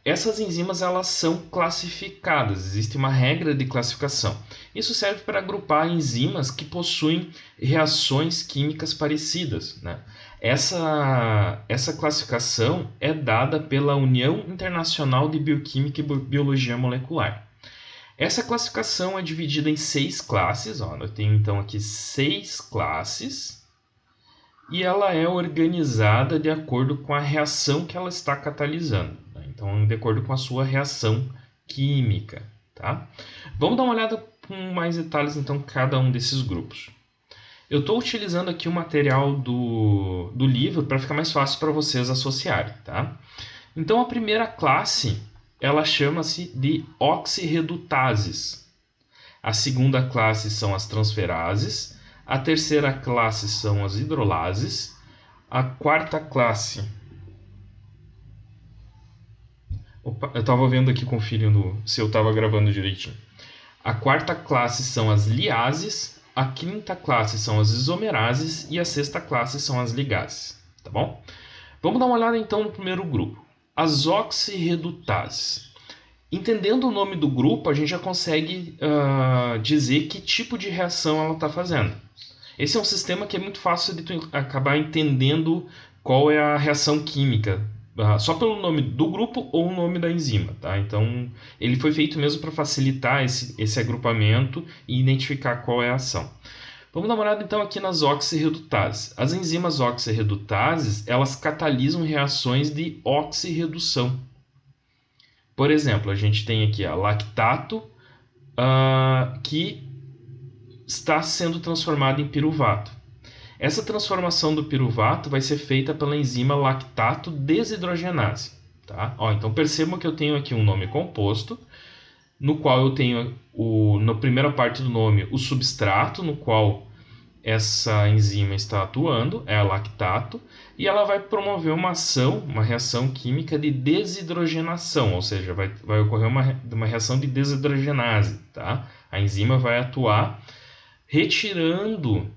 essas enzimas elas são classificadas, existe uma regra de classificação. Isso serve para agrupar enzimas que possuem reações químicas parecidas, né? Essa classificação é dada pela União Internacional de Bioquímica e Biologia Molecular. Essa classificação é dividida em 6 classes. Ó, eu tenho então aqui 6 classes e ela é organizada de acordo com a reação que ela está catalisando. Né? Então, de acordo com a sua reação química. Tá? Vamos dar uma olhada com mais detalhes então cada um desses grupos. Eu estou utilizando aqui o material do livro para ficar mais fácil para vocês associarem. Tá? Então, a primeira classe ela chama-se de oxirredutases. A segunda classe são as transferases. A terceira classe são as hidrolases. A quarta classe... Opa, eu estava vendo aqui, conferindo se eu estava gravando direitinho. A quarta classe são as liases. A quinta classe são as isomerases. E a sexta classe são as ligases. Tá bom? Vamos dar uma olhada então no primeiro grupo. As oxirredutases. Entendendo o nome do grupo, a gente já consegue dizer que tipo de reação ela está fazendo. Esse é um sistema que é muito fácil de tu acabar entendendo qual é a reação química, só pelo nome do grupo ou o nome da enzima. Tá? Então, ele foi feito mesmo para facilitar esse agrupamento e identificar qual é a ação. Vamos dar uma olhada então aqui nas oxirredutases. As enzimas oxirredutases, elas catalisam reações de oxirredução. Por exemplo, a gente tem aqui a lactato, que está sendo transformado em piruvato. Essa transformação do piruvato vai ser feita pela enzima lactato desidrogenase. Tá? Então percebam que eu tenho aqui um nome composto, no qual eu tenho, na primeira parte do nome, o substrato no qual essa enzima está atuando, é a lactato, e ela vai promover uma ação, uma reação química de desidrogenação, ou seja, vai ocorrer uma reação de desidrogenase. Tá? A enzima vai atuar retirando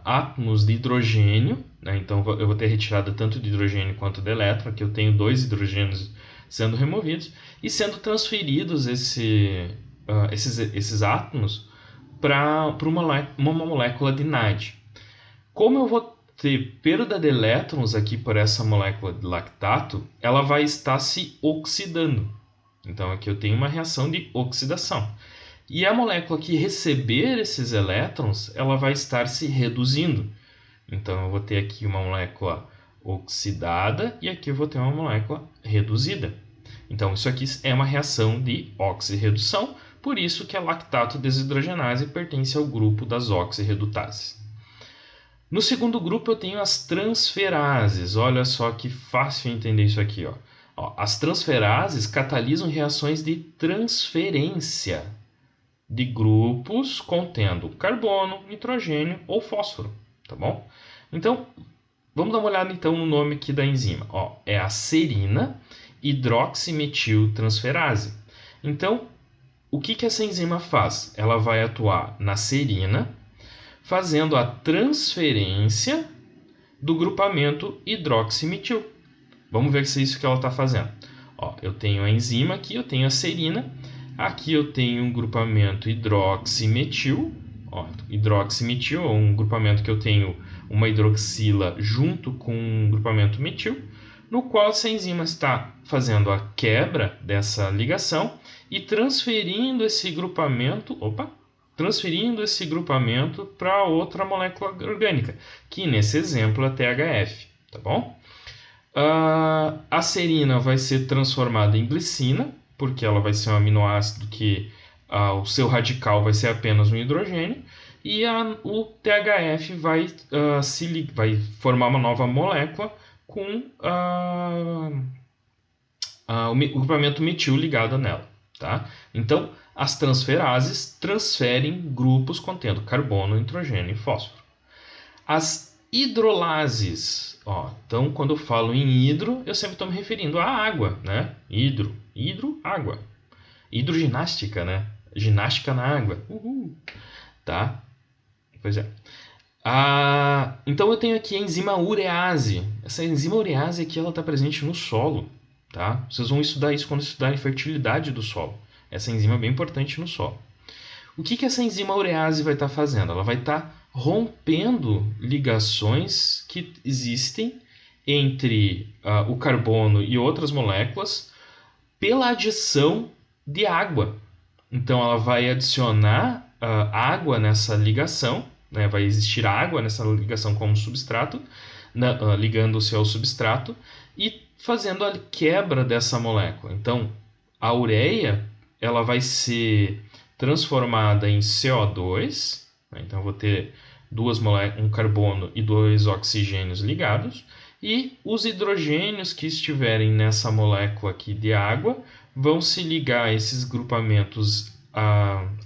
átomos de hidrogênio, né? Então eu vou ter retirada tanto de hidrogênio quanto de elétron, aqui eu tenho 2 hidrogênios sendo removidos, e sendo transferidos esses átomos para uma molécula de NAD. Como eu vou ter perda de elétrons aqui por essa molécula de lactato, ela vai estar se oxidando. Então aqui eu tenho uma reação de oxidação. E a molécula que receber esses elétrons, ela vai estar se reduzindo. Então eu vou ter aqui uma molécula oxidada e aqui eu vou ter uma molécula reduzida. Então isso aqui é uma reação de oxirredução, por isso que a lactato desidrogenase pertence ao grupo das oxirredutases. No segundo grupo eu tenho as transferases. Olha só que fácil entender isso aqui. As transferases catalisam reações de transferência de grupos contendo carbono, nitrogênio ou fósforo. Tá bom? Então, vamos dar uma olhada então no nome aqui da enzima. É a serina hidroximetiltransferase. Então, o que essa enzima faz? Ela vai atuar na serina, fazendo a transferência do grupamento hidroximetil. Vamos ver se é isso que ela está fazendo. Eu tenho a enzima aqui, eu tenho a serina. Aqui eu tenho um grupamento hidroximetil. Hidroximetil é um grupamento que eu tenho uma hidroxila junto com um grupamento metil, no qual essa enzima está fazendo a quebra dessa ligação e transferindo esse grupamento para outra molécula orgânica, que nesse exemplo é THF, tá bom? A serina vai ser transformada em glicina, porque ela vai ser um aminoácido que o seu radical vai ser apenas um hidrogênio, e o THF vai formar uma nova molécula com o grupamento metil ligado nela. Tá? Então, as transferases transferem grupos contendo carbono, nitrogênio e fósforo. As hidrolases, então quando eu falo em hidro, eu sempre estou me referindo à água, né? Hidro, água. Hidroginástica, né? Ginástica na água. Uhul. Tá? Pois é. Então eu tenho aqui a enzima urease. Essa enzima urease aqui ela está presente no solo. tá? Vocês vão estudar isso quando estudarem fertilidade do solo. Essa enzima é bem importante no solo. O que essa enzima urease vai estar fazendo? Ela vai estar rompendo ligações que existem entre o carbono e outras moléculas pela adição de água. Então, ela vai adicionar água nessa ligação, né? Vai existir água nessa ligação como substrato, ligando-se ao substrato e fazendo a quebra dessa molécula. Então, a ureia ela vai ser transformada em CO2, né? Então, eu vou ter um carbono e 2 oxigênios ligados, e os hidrogênios que estiverem nessa molécula aqui de água vão se ligar a esses grupamentos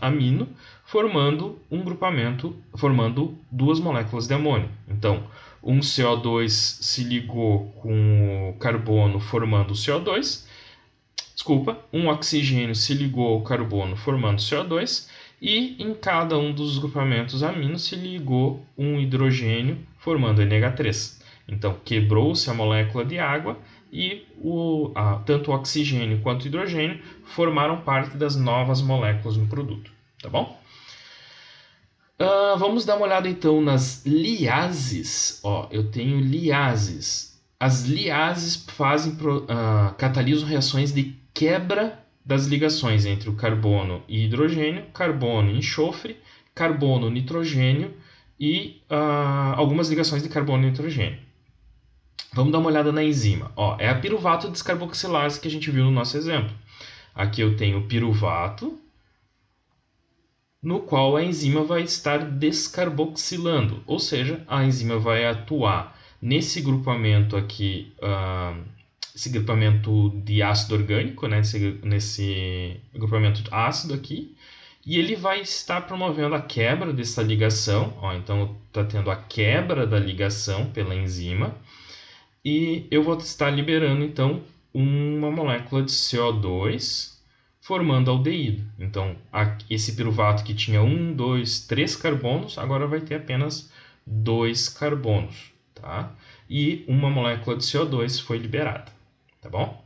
amino, formando um grupamento, formando duas moléculas de amônio. Então, um CO2 se ligou com o carbono formando CO2, um oxigênio se ligou ao carbono formando CO2, e em cada um dos grupamentos amino se ligou um hidrogênio formando NH3. Então, quebrou-se a molécula de água e tanto o oxigênio quanto o hidrogênio formaram parte das novas moléculas no produto. Tá bom? Vamos dar uma olhada então nas liases. Eu tenho liases. As liases catalisam reações de quebra das ligações entre o carbono e hidrogênio, carbono e enxofre, carbono e nitrogênio e algumas ligações de carbono e nitrogênio. Vamos dar uma olhada na enzima. É a piruvato descarboxilase que a gente viu no nosso exemplo. Aqui eu tenho o piruvato, no qual a enzima vai estar descarboxilando, ou seja, a enzima vai atuar nesse grupamento aqui, esse grupamento de ácido orgânico, né? nesse grupamento ácido aqui, e ele vai estar promovendo a quebra dessa ligação. Então, está tendo a quebra da ligação pela enzima, e eu vou estar liberando, então, uma molécula de CO2 formando aldeído. Então, esse piruvato que tinha 1, 2, 3 carbonos, agora vai ter apenas 2 carbonos, tá? E uma molécula de CO2 foi liberada, tá bom?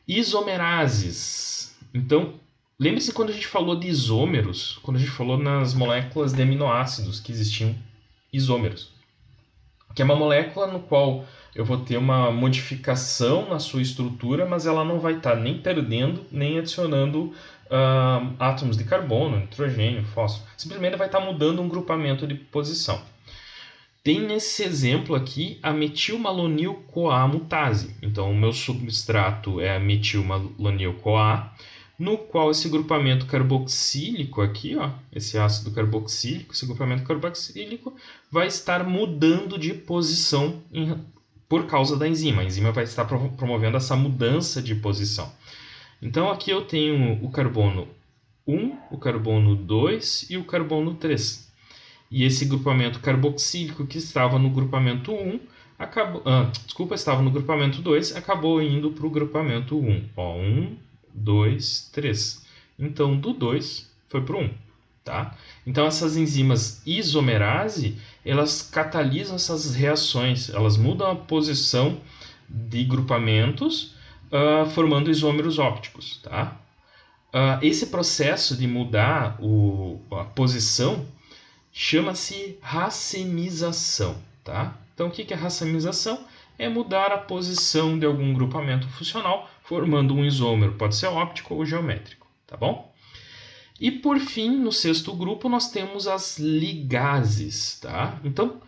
Isomerases. Então, lembre-se quando a gente falou de isômeros, quando a gente falou nas moléculas de aminoácidos que existiam isômeros, que é uma molécula no qual eu vou ter uma modificação na sua estrutura, mas ela não vai estar nem perdendo, nem adicionando átomos de carbono, nitrogênio, fósforo. Simplesmente vai estar mudando um grupamento de posição. Tem nesse exemplo aqui a metilmalonil-CoA mutase. Então, o meu substrato é a metilmalonil-CoA, no qual esse grupamento carboxílico aqui, esse ácido carboxílico, esse grupamento carboxílico vai estar mudando de posição por causa da enzima. A enzima vai estar promovendo essa mudança de posição. Então, aqui eu tenho o carbono 1, o carbono 2 e o carbono 3. E esse grupamento carboxílico que estava no grupamento 1, estava no grupamento 2, acabou indo para o grupamento 1. 1, 2, 3. Então, do 2 foi para o 1. Tá? Então, essas enzimas isomerase, elas catalisam essas reações, elas mudam a posição de grupamentos, formando isômeros ópticos. Tá? Esse processo de mudar a posição chama-se racemização. Tá? Então, o que é racemização? É mudar a posição de algum grupamento funcional, formando um isômero, pode ser óptico ou geométrico. Tá bom? E por fim, no sexto grupo, nós temos as ligases, tá? Então,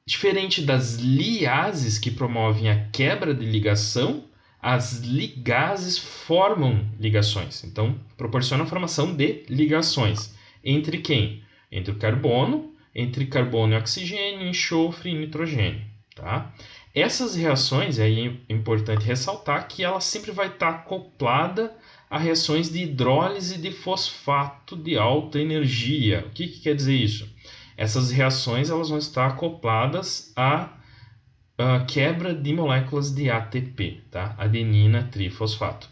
diferente das liases que promovem a quebra de ligação, as ligases formam ligações. Então, proporcionam a formação de ligações. Entre quem? Entre o carbono, entre carbono e oxigênio, enxofre e nitrogênio, tá? Essas reações, aí é importante ressaltar que ela sempre vai estar acoplada a reações de hidrólise de fosfato de alta energia. O que quer dizer isso? Essas reações elas vão estar acopladas à quebra de moléculas de ATP, tá? Adenina trifosfato.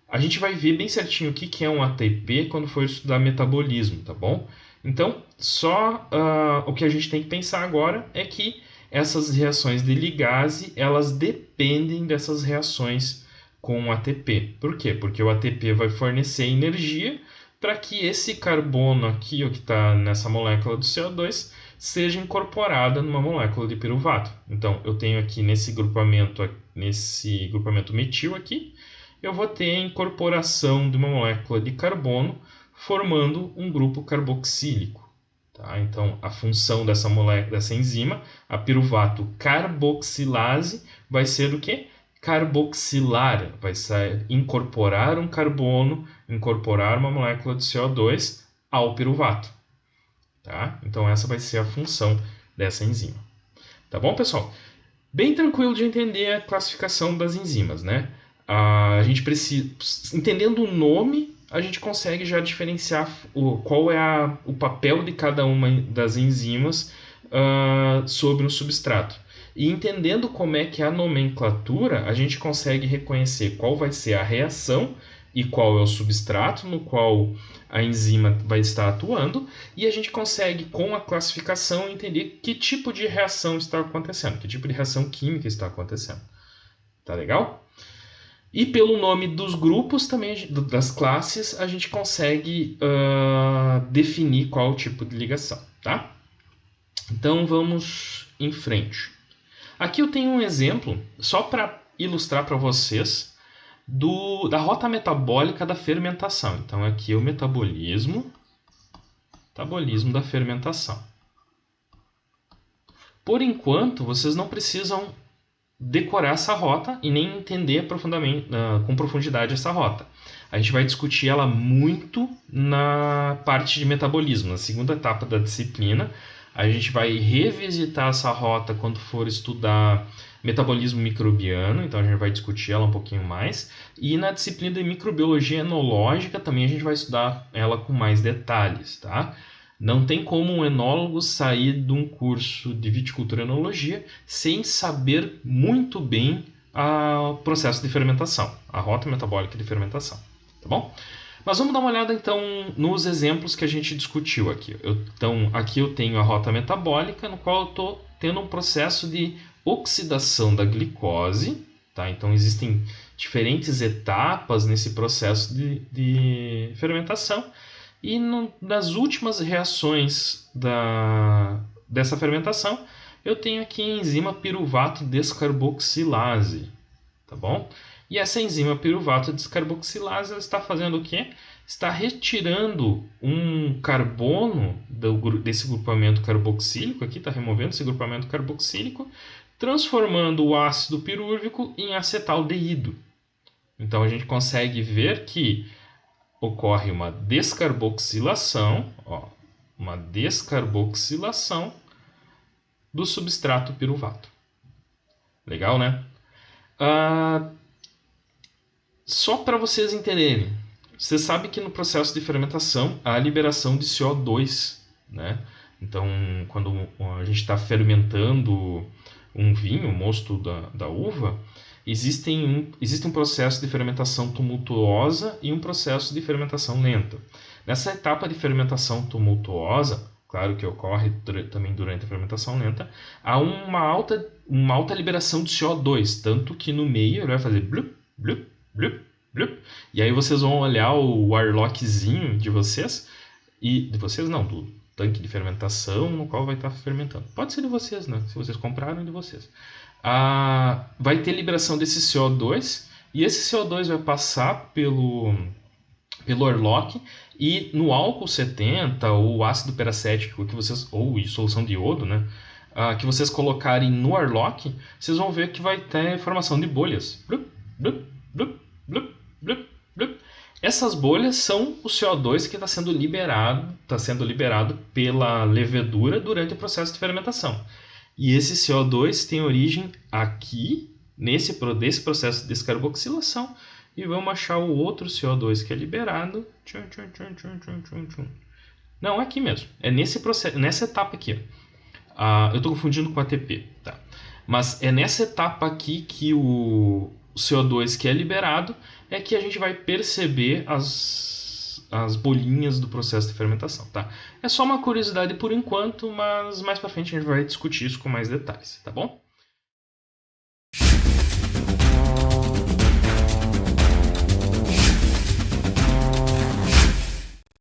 A gente vai ver bem certinho o que é um ATP quando for estudar metabolismo, tá bom? Então, só o que a gente tem que pensar agora é que essas reações de ligase, elas dependem dessas reações com o ATP. Por quê? Porque o ATP vai fornecer energia para que esse carbono aqui, o que está nessa molécula do CO2, seja incorporada numa molécula de piruvato. Então, eu tenho aqui nesse grupamento metil aqui, eu vou ter a incorporação de uma molécula de carbono formando um grupo carboxílico. Tá? Então, a função dessa enzima, a piruvato carboxilase, vai ser o quê? Carboxilar, vai ser incorporar um carbono, incorporar uma molécula de CO2 ao piruvato. Tá? Então, essa vai ser a função dessa enzima. Tá bom, pessoal? Bem tranquilo de entender a classificação das enzimas, né? A gente precisa, entendendo o nome, a gente consegue já diferenciar qual é o papel de cada uma das enzimas sobre o substrato. E entendendo como é que é a nomenclatura, a gente consegue reconhecer qual vai ser a reação e qual é o substrato no qual a enzima vai estar atuando, e a gente consegue, com a classificação, entender que tipo de reação está acontecendo, que tipo de reação química está acontecendo. Tá legal? E pelo nome dos grupos, também das classes, a gente consegue definir qual o tipo de ligação, tá? Então vamos em frente. Aqui eu tenho um exemplo, só para ilustrar para vocês, da rota metabólica da fermentação. Então aqui é o metabolismo da fermentação. Por enquanto, vocês não precisam decorar essa rota e nem entender com profundidade essa rota. A gente vai discutir ela muito na parte de metabolismo, na segunda etapa da disciplina. A gente vai revisitar essa rota quando for estudar metabolismo microbiano, então a gente vai discutir ela um pouquinho mais. E na disciplina de microbiologia enológica também a gente vai estudar ela com mais detalhes, tá? Não tem como um enólogo sair de um curso de viticultura e enologia sem saber muito bem o processo de fermentação, a rota metabólica de fermentação, tá bom? Mas vamos dar uma olhada então nos exemplos que a gente discutiu aqui. Então, aqui eu tenho a rota metabólica, no qual eu estou tendo um processo de oxidação da glicose, tá? Então, existem diferentes etapas nesse processo de fermentação. E nas últimas reações dessa fermentação, eu tenho aqui a enzima piruvato descarboxilase, tá bom? E essa enzima piruvato descarboxilase ela está fazendo o quê? Está retirando um carbono desse grupamento carboxílico, aqui está removendo esse grupamento carboxílico, transformando o ácido pirúrvico em acetaldeído. Então a gente consegue ver que ocorre uma descarboxilação, do substrato piruvato. Legal, né? Só para vocês entenderem, você sabe que no processo de fermentação há a liberação de CO2, né? Então, quando a gente está fermentando um vinho, o mosto da uva, existe um processo de fermentação tumultuosa e um processo de fermentação lenta. Nessa etapa de fermentação tumultuosa, claro que ocorre também durante a fermentação lenta, há uma alta liberação de CO2, tanto que no meio ele vai fazer blup, blup, blup, blup, e aí vocês vão olhar o airlockzinho de vocês, do tanque de fermentação no qual vai estar fermentando. Pode ser de vocês, né? Se vocês compraram, é de vocês. Vai ter liberação desse CO2 e esse CO2 vai passar pelo airlock e no álcool 70 ou ácido peracético ou solução de iodo, né, que vocês colocarem no airlock, vocês vão ver que vai ter formação de bolhas. Blup, blup, blup, blup, blup, blup. Essas bolhas são o CO2 que está sendo liberado pela levedura durante o processo de fermentação. E esse CO2 tem origem aqui, desse processo de descarboxilação, e vamos achar o outro CO2 que é liberado. Não, é aqui mesmo. É nessa etapa aqui. Eu estou confundindo com ATP. Tá? Mas é nessa etapa aqui que o CO2 que é liberado é que a gente vai perceber as as bolinhas do processo de fermentação, tá? É só uma curiosidade por enquanto, mas mais para frente a gente vai discutir isso com mais detalhes, tá bom?